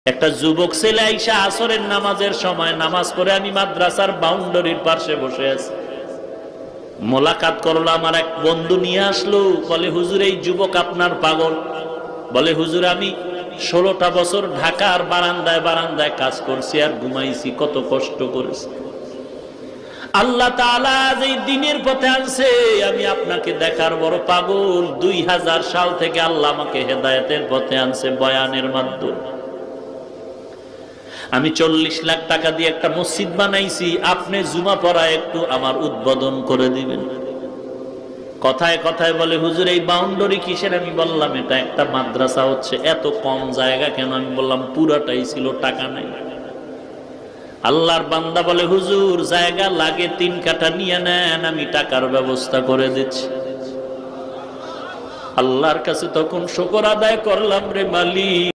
একটা যুবক ছেলে আইসা আসরের নামাজের সময় নামাজ পড়ে, আমি মাদ্রাসার বাউন্ডারির পাশে বসে আছি, মোলাকাত করলো। আমার এক বন্ধু নিয়ে আসলো, বলে হুজুর এই যুবক আপনার পাগল। বলে হুজুর আমি 16টা বছর ঢাকার বারান্দায় বারান্দায় কাজ করছি আর ঘুমাইছি, কত কষ্ট করেছি। আল্লাহ তাআলা এই দিনের পথে আনছে, আমি আপনাকে দেখার বড় পাগল। 2000 সাল থেকে আল্লাহ আমাকে হেদায়েতের পথে আনছে বয়ানের মাধ্যমে। আমি 40 লাখ টাকা দিয়ে একটা মসজিদ বানাইছি, আপনি জুমা পড়া একটু আমার উদ্বোধন করে দিবেন। কথায় কথায় বলে হুজুর এই বাউন্ডারি কিসের? আমি বললাম এটা একটা মাদ্রাসা হচ্ছে। এত কম জায়গা কেন? আমি বললাম পুরাটাই ছিল, টাকা নাই। আল্লাহর বান্দা বলে হুজুর জায়গা লাগে 3 কাঠা নিয়ে নেন, আমি টাকার ব্যবস্থা করে দিচ্ছি। আল্লাহর কাছে তখন শুকর আদায় করলাম, রে মালিক